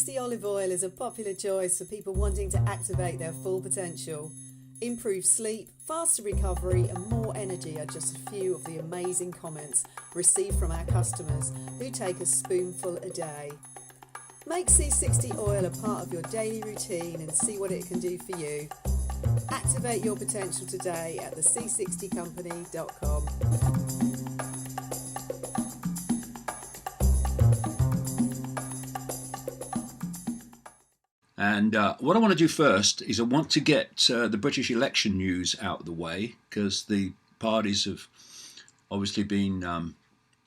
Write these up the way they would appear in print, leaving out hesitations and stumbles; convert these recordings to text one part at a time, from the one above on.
360 olive oil is a popular choice for people wanting to activate their full potential. Improved sleep, faster recovery and more energy are just a few of the amazing comments received from our customers who take a spoonful a day. Make C60 oil a part of your daily routine and see what it can do for you. Activate your potential today at thec60company.com. And what I want to do first is I want to get the British election news out of the way, because the parties have obviously been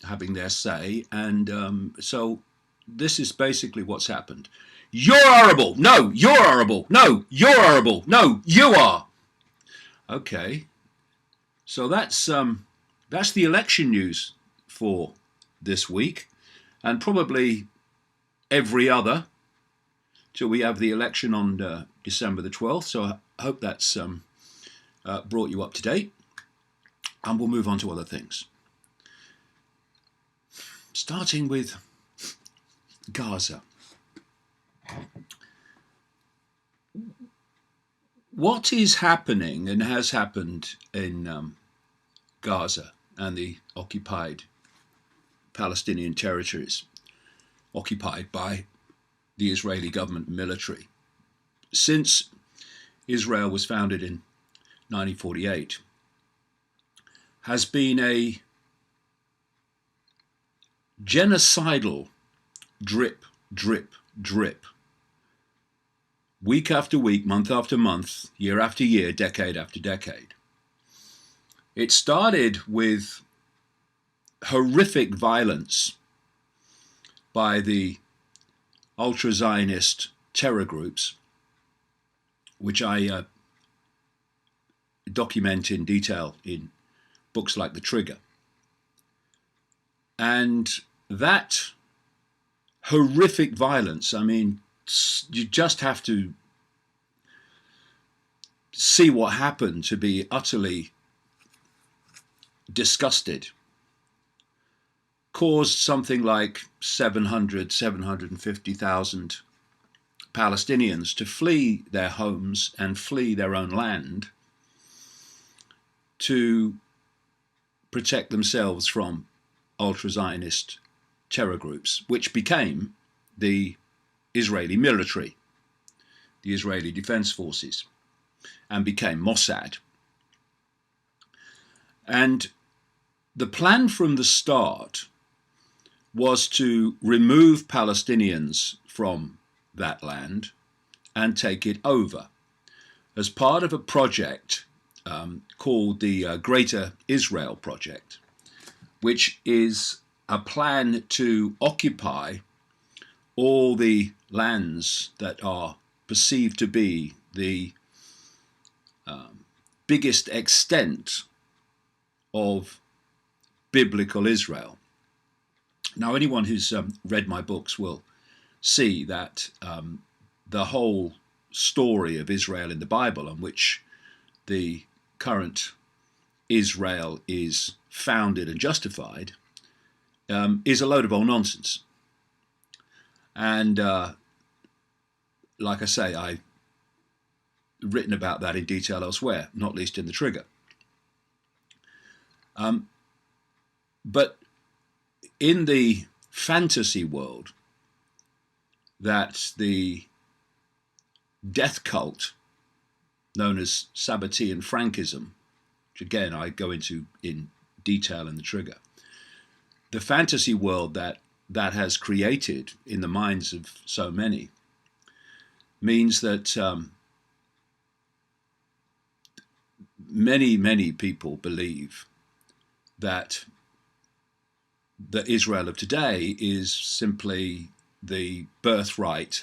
having their say. And so this is basically what's happened. You're horrible. No, you're horrible. No, you're horrible. No, you are. Okay. So that's the election news for this week, and probably every other till we have the election on December the 12th. So I hope that's brought you up to date, and we'll move on to other things. Starting with Gaza. What is happening and has happened in Gaza and the occupied Palestinian territories occupied by the Israeli government military since Israel was founded in 1948 has been a genocidal drip, drip, drip. Week after week, month after month, year after year, decade after decade. It started with horrific violence by the ultra-Zionist terror groups, which I document in detail in books like The Trigger. And that horrific violence, I mean, you just have to see what happened to be utterly disgusted. Caused something like 750,000 Palestinians to flee their homes and flee their own land to protect themselves from ultra-Zionist terror groups, which became the Israeli military, the Israeli Defense Forces, and became Mossad. And the plan from the start was to remove Palestinians from that land and take it over as part of a project called the Greater Israel Project, which is a plan to occupy all the lands that are perceived to be the biggest extent of biblical Israel. Now, anyone who's read my books will see that the whole story of Israel in the Bible, on which the current Israel is founded and justified, is a load of old nonsense. And like I say, I've written about that in detail elsewhere, not least in The Trigger. But in the fantasy world that the death cult known as Sabbatean Frankism, which again I go into in detail in The Trigger, the fantasy world that has created in the minds of so many means that many people believe that the Israel of today is simply the birthright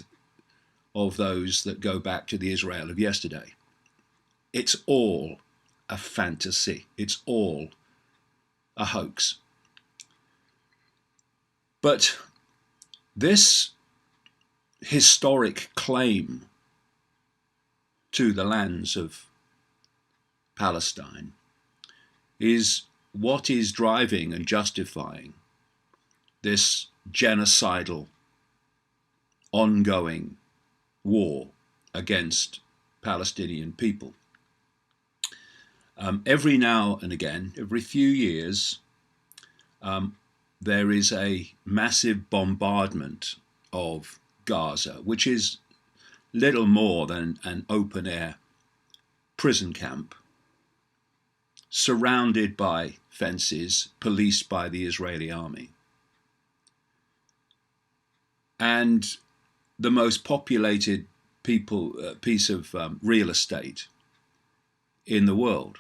of those that go back to the Israel of yesterday. It's all a fantasy. It's all a hoax. But this historic claim to the lands of Palestine is what is driving and justifying this genocidal ongoing war against Palestinian people. Every now and again, every few years, there is a massive bombardment of Gaza, which is little more than an open-air prison camp, surrounded by fences, policed by the Israeli army, and the most populated piece of real estate in the world.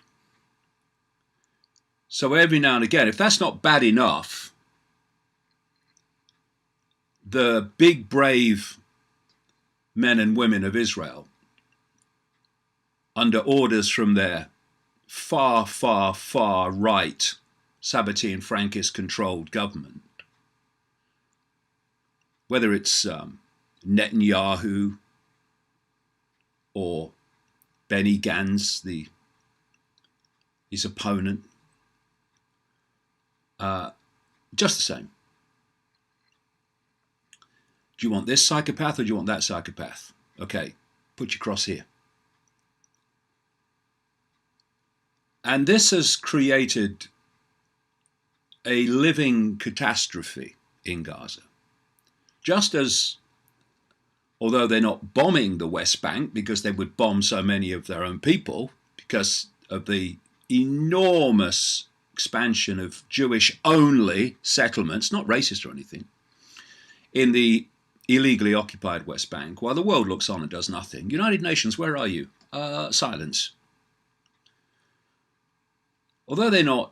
So every now and again, if that's not bad enough, the big, brave men and women of Israel, under orders from their far, far, far right Sabbatean Frankist controlled government, whether it's Netanyahu or Benny Gantz, his opponent, just the same. Do you want this psychopath or do you want that psychopath? Okay, put your cross here. And this has created a living catastrophe in Gaza. Just as, although they're not bombing the West Bank because they would bomb so many of their own people because of the enormous expansion of Jewish-only settlements, not racist or anything, in the illegally occupied West Bank, while the world looks on and does nothing. United Nations, where are you? Silence. Although they're not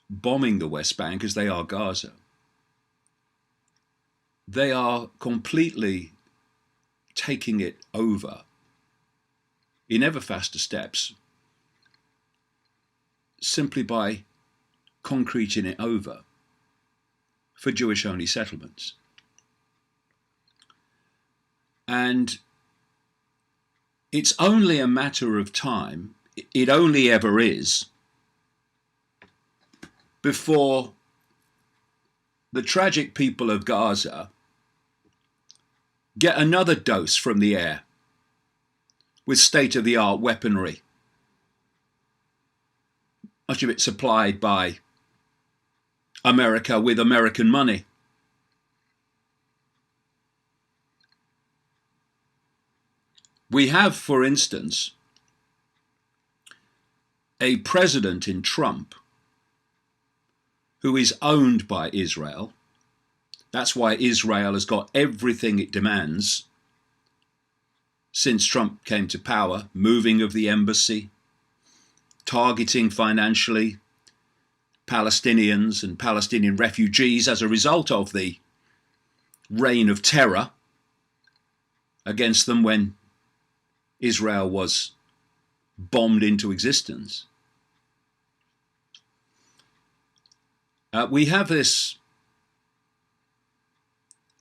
bombing the West Bank as they are Gaza, they are completely taking it over in ever faster steps, simply by concreting it over for Jewish-only settlements. And it's only a matter of time, it only ever is, before the tragic people of Gaza get another dose from the air with state-of-the-art weaponry, much of it supplied by America with American money. We have, for instance, a president in Trump who is owned by Israel. That's why Israel has got everything it demands since Trump came to power, moving of the embassy, targeting financially Palestinians and Palestinian refugees as a result of the reign of terror against them when Israel was bombed into existence. We have this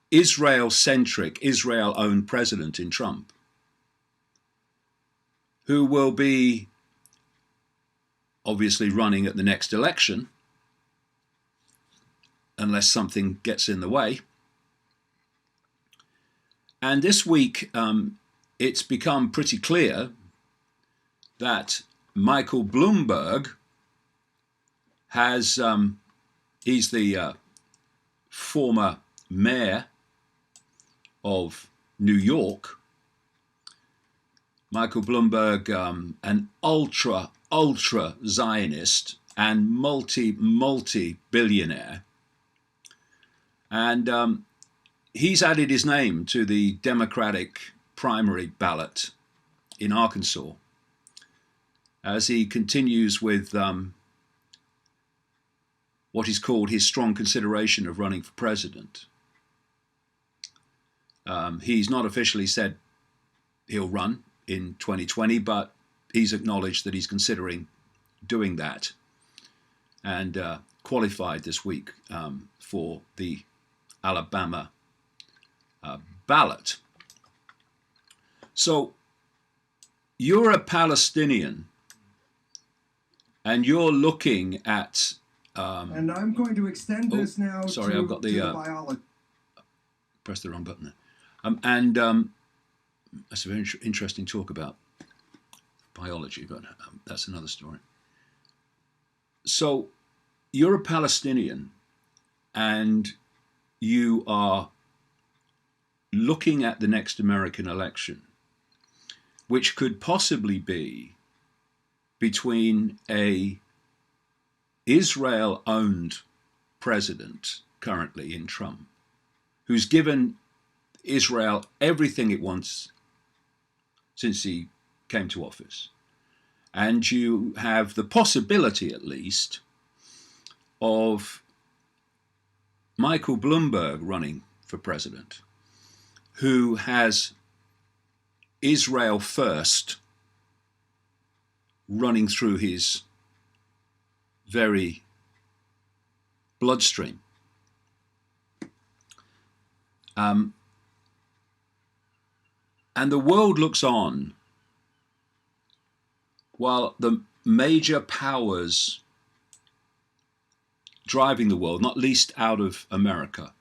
Israel-centric, Israel-owned president in Trump, who will be obviously running at the next election, unless something gets in the way. And this week, it's become pretty clear that Michael Bloomberg has, he's the former mayor of New York. Michael Bloomberg, an ultra Zionist and multi-billionaire. And he's added his name to the Democratic primary ballot in Arkansas as he continues with what is called his strong consideration of running for president. He's not officially said he'll run in 2020, but he's acknowledged that he's considering doing that, and qualified this week for the Alabama ballot. So you're a Palestinian and you're looking at and I'm going to extend this now sorry, to, I've got the biology. Pressed the wrong button there. And that's a very interesting talk about biology, but that's another story. So you're a Palestinian and you are looking at the next American election, which could possibly be between a Israel-owned president currently in Trump, who's given Israel everything it wants since he came to office. And you have the possibility, at least, of Michael Bloomberg running for president, who has Israel first running through his very bloodstream. And the world looks on while the major powers driving the world, not least out of America,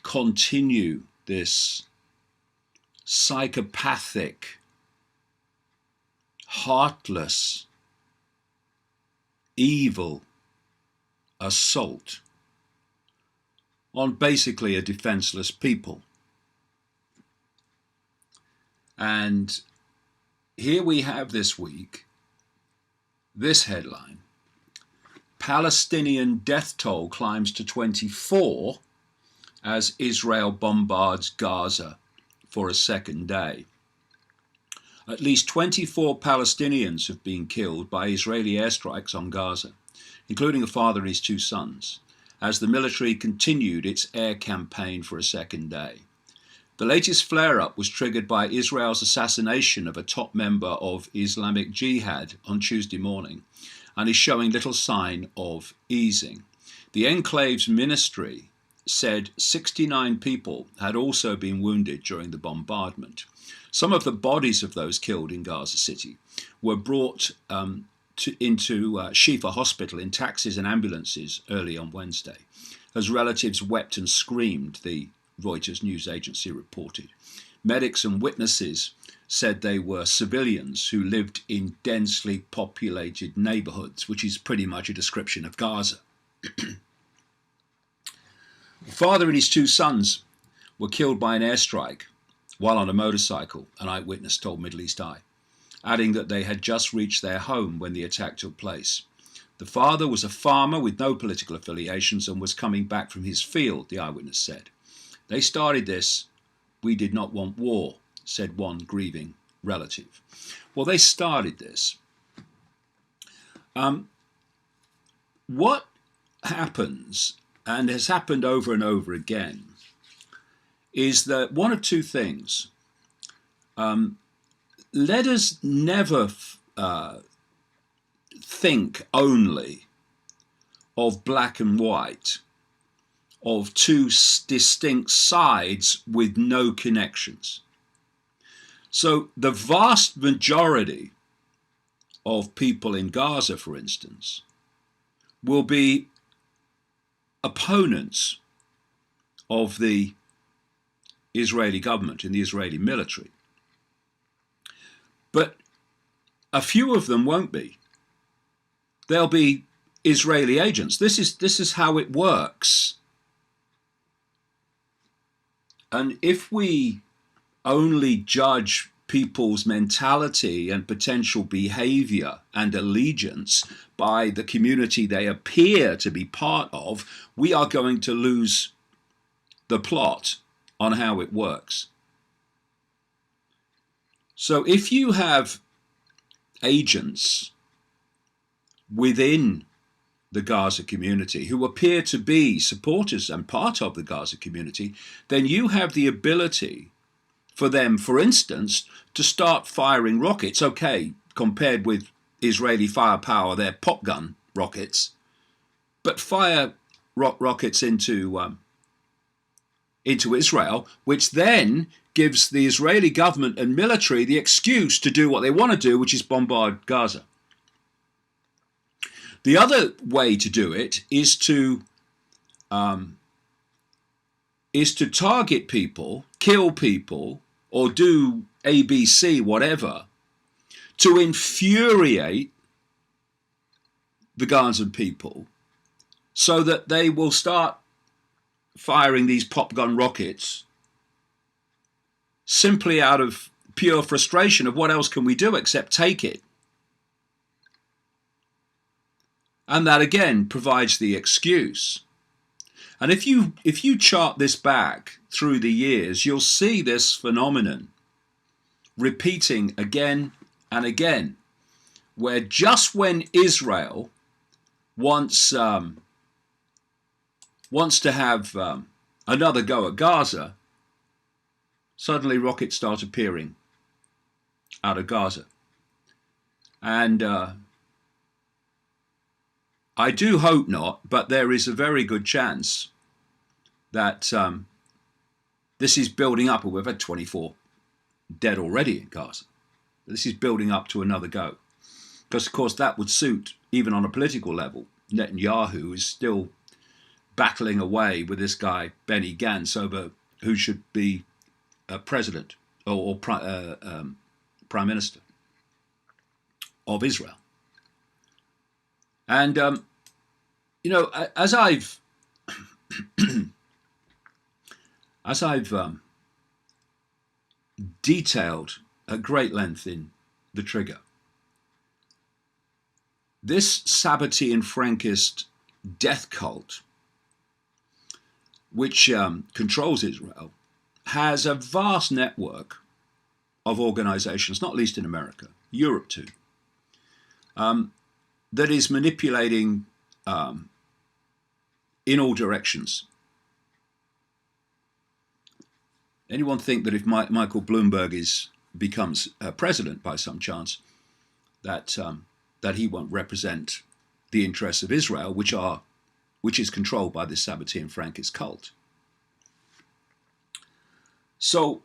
continue this psychopathic, heartless, evil assault on basically a defenseless people. And here we have this week this headline: Palestinian death toll climbs to 24 as Israel bombards Gaza for a second day. At least 24 Palestinians have been killed by Israeli airstrikes on Gaza, including a father and his 2 sons, as the military continued its air campaign for a second day. The latest flare-up was triggered by Israel's assassination of a top member of Islamic Jihad on Tuesday morning, and is showing little sign of easing. The enclave's ministry said 69 people had also been wounded during the bombardment. Some of the bodies of those killed in Gaza City were brought into Shifa Hospital in taxis and ambulances early on Wednesday, as relatives wept and screamed, the Reuters news agency reported. Medics and witnesses said they were civilians who lived in densely populated neighborhoods, which is pretty much a description of Gaza. The father and his 2 sons were killed by an airstrike while on a motorcycle, an eyewitness told Middle East Eye, adding that they had just reached their home when the attack took place. The father was a farmer with no political affiliations and was coming back from his field, the eyewitness said. They started this. We did not want war, said one grieving relative. Well, they started this. What happens, and has happened over and over again, is that one of 2 things. Let us never think only of black and white, of 2 distinct sides with no connections. So the vast majority of people in Gaza, for instance, will be opponents of the Israeli government and the Israeli military. But a few of them won't be. They'll be Israeli agents. This is how it works. And if we only judge people's mentality and potential behavior and allegiance by the community they appear to be part of, we are going to lose the plot on how it works. So if you have agents within the Gaza community who appear to be supporters and part of the Gaza community, then you have the ability for them, for instance, to start firing rockets. Okay, compared with Israeli firepower, they're pop gun rockets, but fire rockets into Israel, which then gives the Israeli government and military the excuse to do what they want to do, which is bombard Gaza. The other way to do it is to is to target people, kill people, or do ABC, whatever, to infuriate the Gazan people so that they will start firing these pop gun rockets simply out of pure frustration of what else can we do except take it. And that again provides the excuse. And if you chart this back through the years, you'll see this phenomenon repeating again and again, where just when Israel wants to have another go at Gaza, suddenly rockets start appearing out of Gaza. And I do hope not, but there is a very good chance that this is building up. We've had 24 dead already in Gaza. This is building up to another go. Because, of course, that would suit, even on a political level. Netanyahu is still battling away with this guy, Benny Gantz, over who should be president or prime minister of Israel. And, you know, as I've detailed at great length in The Trigger, this Sabbatean Frankist death cult, which controls Israel, has a vast network of organizations, not least in America, Europe too, that is manipulating in all directions. Anyone think that if Michael Bloomberg becomes president by some chance, that he won't represent the interests of Israel, which is controlled by this Sabbatean Frankist cult? So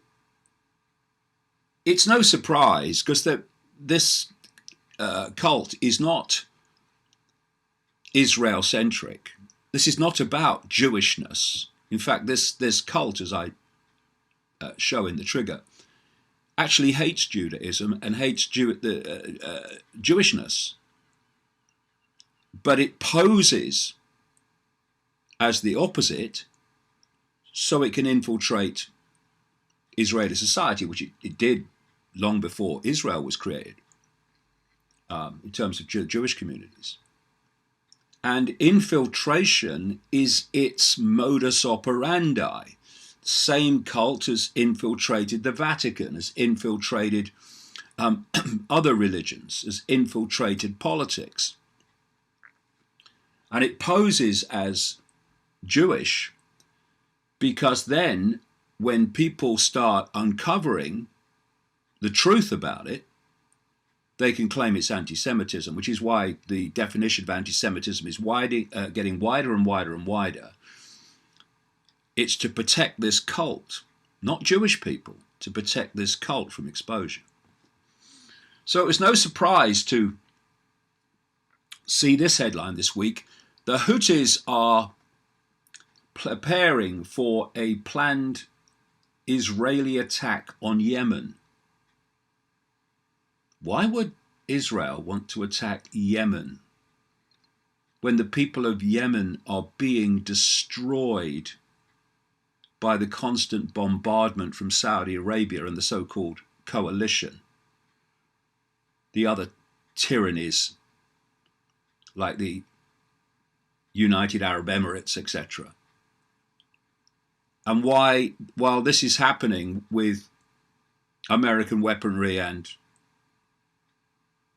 it's no surprise, because this cult is not Israel-centric. This is not about Jewishness. In fact, this cult, as I show in The Trigger, actually hates Judaism and hates Jewishness. But it poses as the opposite so it can infiltrate Israeli society, which it did long before Israel was created, in terms of Jewish communities. And infiltration is its modus operandi. Same cult has infiltrated the Vatican, has infiltrated other religions, has infiltrated politics. And it poses as Jewish because then when people start uncovering the truth about it, they can claim it's anti-Semitism, which is why the definition of anti-Semitism is getting wider and wider and wider. It's to protect this cult, not Jewish people, to protect this cult from exposure. So it was no surprise to see this headline this week. The Houthis are preparing for a planned Israeli attack on Yemen. Why would Israel want to attack Yemen when the people of Yemen are being destroyed by the constant bombardment from Saudi Arabia and the so-called coalition, the other tyrannies like the United Arab Emirates, etc.? And why, while this is happening with American weaponry and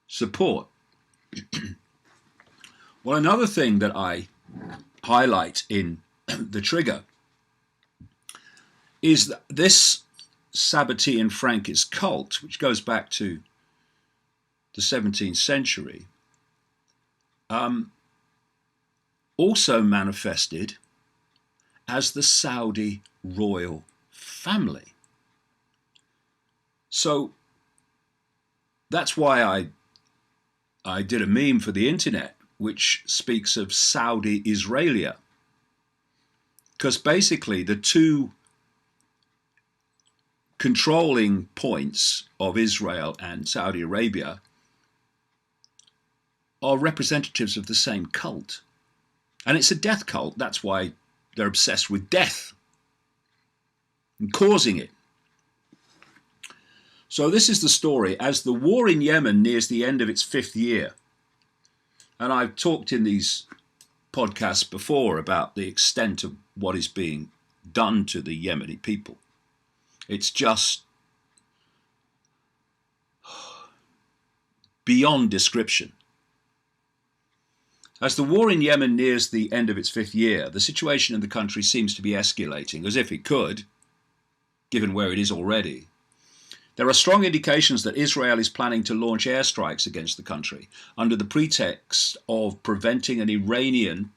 support? Well, another thing that I highlight in The Trigger is that this Sabbatean Frankist cult, which goes back to the 17th century, also manifested as the Saudi royal family. So that's why I did a meme for the internet which speaks of Saudi Israelia. Because basically the two controlling points of Israel and Saudi Arabia are representatives of the same cult. And it's a death cult. That's why they're obsessed with death and causing it. So this is the story. As the war in Yemen nears the end of its 5th year, and I've talked in these podcasts before about the extent of what is being done to the Yemeni people. It's just beyond description. As the war in Yemen nears the end of its 5th year, the situation in the country seems to be escalating, as if it could, given where it is already. There are strong indications that Israel is planning to launch airstrikes against the country under the pretext of preventing an Iranian,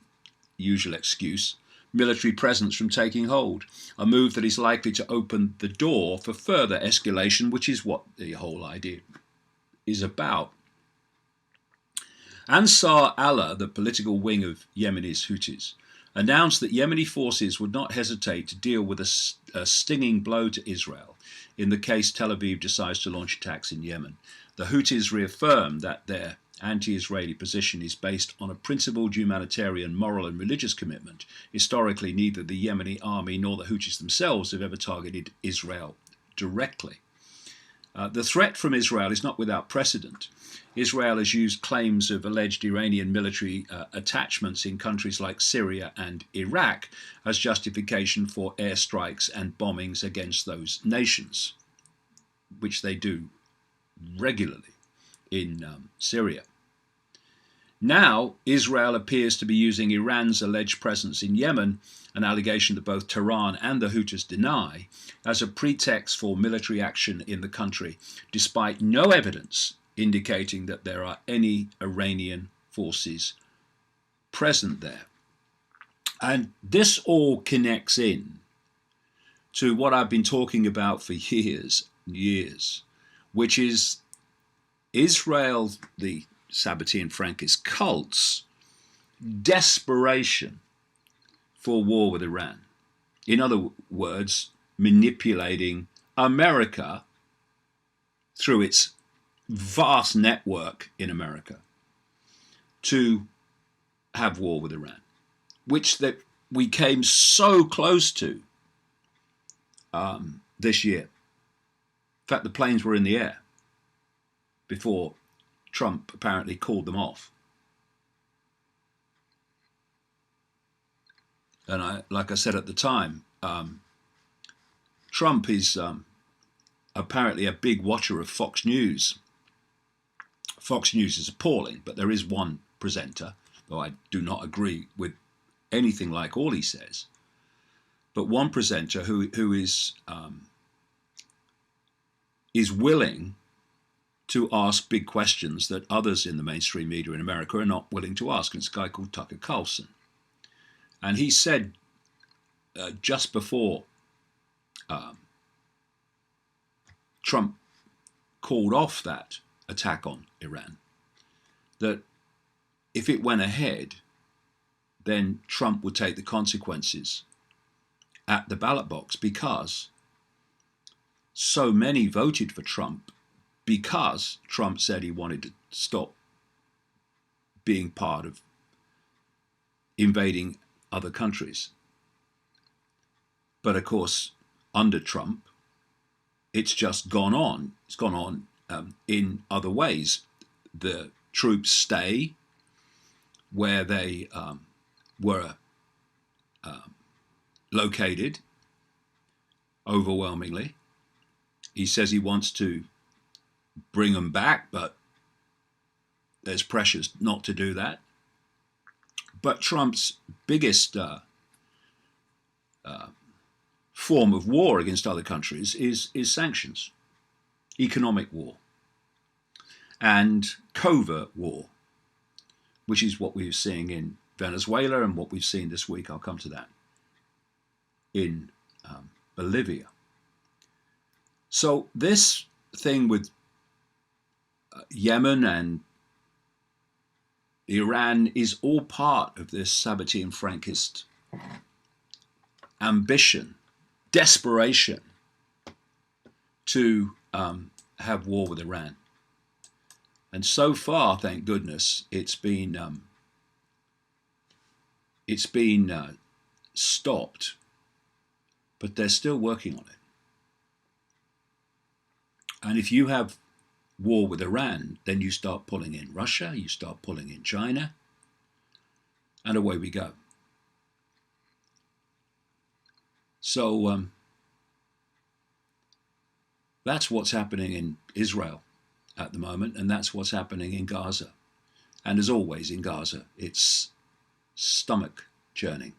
usual excuse, military presence from taking hold, a move that is likely to open the door for further escalation, which is what the whole idea is about. Ansar Allah, the political wing of Yemeni's Houthis, announced that Yemeni forces would not hesitate to deal with a stinging blow to Israel in the case Tel Aviv decides to launch attacks in Yemen. The Houthis reaffirmed that their anti-Israeli position is based on a principled humanitarian, moral and religious commitment. Historically, neither the Yemeni army nor the Houthis themselves have ever targeted Israel directly. The threat from Israel is not without precedent. Israel has used claims of alleged Iranian military attachments in countries like Syria and Iraq as justification for airstrikes and bombings against those nations, which they do regularly in Syria. Now, Israel appears to be using Iran's alleged presence in Yemen, an allegation that both Tehran and the Houthis deny, as a pretext for military action in the country, despite no evidence indicating that there are any Iranian forces present there. And this all connects in to what I've been talking about for years and years, which is Israel, the Sabbatean Frankist cult's desperation for war with Iran. In other words, manipulating America through its vast network in America to have war with Iran, which that we came so close to this year. In fact, the planes were in the air before Trump apparently called them off. And like I said at the time, Trump is apparently a big watcher of Fox News. Fox News is appalling, but there is one presenter, though I do not agree with anything like all he says, but one presenter who is willing to ask big questions that others in the mainstream media in America are not willing to ask. And it's a guy called Tucker Carlson. And he said just before Trump called off that attack on Iran, that if it went ahead, then Trump would take the consequences at the ballot box, because so many voted for Trump because Trump said he wanted to stop being part of invading other countries. But of course, under Trump, it's just gone on. It's gone on in other ways. The troops stay where they were located, overwhelmingly. He says he wants to bring them back, but there's pressures not to do that. But Trump's biggest form of war against other countries is sanctions, economic war, and covert war, which is what we're seeing in Venezuela and what we've seen this week. I'll come to that in Bolivia. So this thing with Yemen and Iran is all part of this Sabbatean Frankist ambition, desperation to have war with Iran. And so far, thank goodness, it's been stopped, but they're still working on it. And if you have war with Iran, then you start pulling in Russia, you start pulling in China, and away we go. So that's what's happening in Israel at the moment, and that's what's happening in Gaza. And as always in Gaza, it's stomach churning.